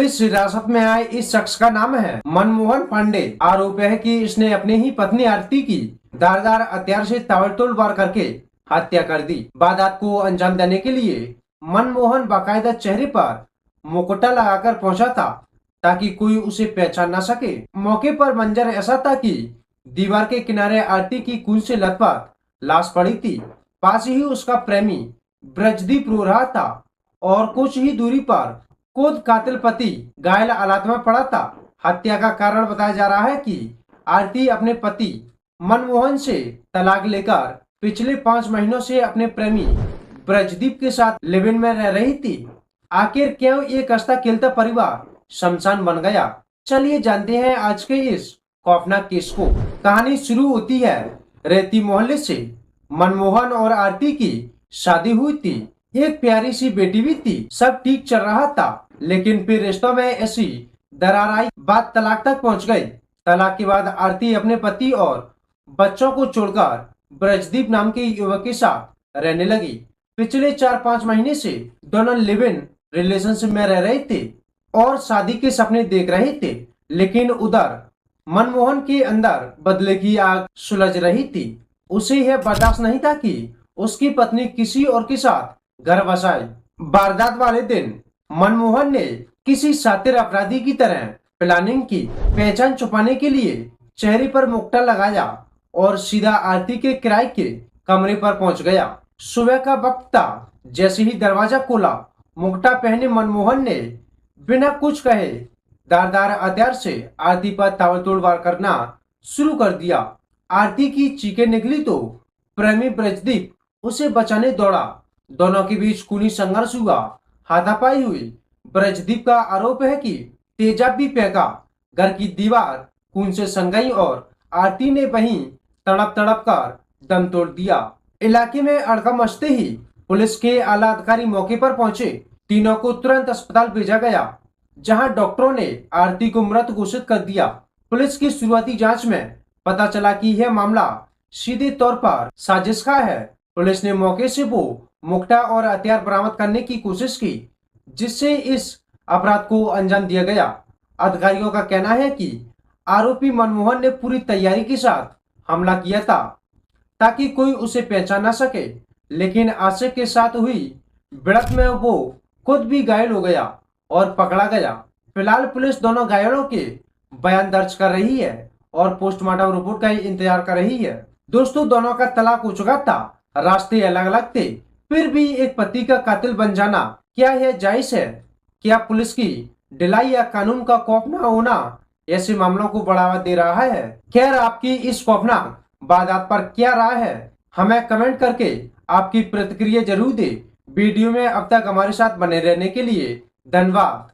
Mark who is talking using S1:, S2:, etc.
S1: Police हिरासत में आए इस शख्स का नाम है मनमोहन पांडे। आरोप है कि इसने अपनी ही पत्नी आरती की धारदार हथियार से ताबड़तोड़ वार करके हत्या कर दी। वारदात को अंजाम देने के लिए मनमोहन बाकायदा चेहरे पर मुकुटा लगाकर पहुंचा था ताकि कोई उसे पहचान न सके। मौके पर मंजर ऐसा था कि दीवार के किनारे आरती की खून से लथपथ लाश पड़ी थी। पास ही उसका प्रेमी ब्रजदीप रो रहा था और कुछ ही दूरी पर खुद कातिल पति घायल हालत में पड़ा था। हत्या का कारण बताया जा रहा है कि आरती अपने पति मनमोहन से तलाक लेकर पिछले 5 महीनों से अपने प्रेमी ब्रजदीप के साथ लिव इन में रह रही थी। आखिर क्यों ये कस्ता खेलता परिवार शमशान बन गया, चलिए जानते हैं आज के इस खौफनाक केस को। कहानी शुरू होती है रेती मोहल्ले से। मनमोहन और आरती की शादी हुई थी, एक प्यारी सी बेटी भी थी, सब ठीक चल रहा था। लेकिन फिर रिश्तों में ऐसी दरार आई, बात तलाक तक पहुंच गई। तलाक के बाद आरती अपने पति और बच्चों को छोड़कर ब्रजदीप नाम के युवक के साथ रहने लगी। पिछले 4-5 महीने से दोनों लिव इन रिलेशनशिप में रह रहे थे और शादी के सपने देख रहे थे। लेकिन उधर मनमोहन के अंदर बदले की आग सुलझ रही थी। उसे यह बर्दाश्त नहीं था कि उसकी पत्नी किसी और के साथ घर बसाए। वारदात वाले दिन मनमोहन ने किसी शातिर अपराधी की तरह प्लानिंग की। पहचान छुपाने के लिए चेहरे पर मुकुटा लगाया और सीधा आरती के किराए के कमरे पर पहुंच गया। सुबह का वक्त था। जैसे ही दरवाजा खोला, मुकुटा पहने मनमोहन ने बिना कुछ कहे धारदार हथियार से आरती पर ताबड़तोड़ वार करना शुरू कर दिया। आरती की चीखें निकली तो प्रेमी ब्रजदीप उसे बचाने दौड़ा। दोनों के बीच खूनी संघर्ष हुआ, हाथापाई हुई। ब्रजदीप का आरोप है कि तेजाब भी फेंका, घर की दीवार खून से सन गई और आरती ने वहीं तड़प तड़प कर दम तोड़ दिया। इलाके में हड़कंप मचते ही पुलिस के आला अधिकारी मौके पर पहुंचे। तीनों को तुरंत अस्पताल भेजा गया, जहां डॉक्टरों ने आरती को मृत घोषित कर दिया। पुलिस की शुरुआती जांच में पता चला कि यह मामला सीधे तौर पर साजिश का है। पुलिस ने मौके से वो मुकुटा और हथियार बरामद करने की कोशिश की जिससे इस अपराध को अंजाम दिया गया। अधिकारियों का कहना है कि आरोपी मनमोहन ने पूरी तैयारी के साथ हमला किया था ताकि कोई उसे पहचान न सके। लेकिन आशिक के साथ हुई भिड़ंत में वो खुद भी घायल हो गया और पकड़ा गया। फिलहाल पुलिस दोनों घायलों के बयान दर्ज कर रही है और पोस्टमार्टम रिपोर्ट का इंतजार कर रही है। दोस्तों, दोनों का तलाक हो चुका था, रास्ते अलग अलग थे, फिर भी एक पति का कातिल बन जाना क्या यह जायज है? क्या पुलिस की ढिलाई या कानून का खौफ न होना ऐसे मामलों को बढ़ावा दे रहा है? खैर, आपकी इस खौफनाक वारदात पर क्या राय है? हमें कमेंट करके आपकी प्रतिक्रिया जरूर दे। वीडियो में अब तक हमारे साथ बने रहने के लिए धन्यवाद।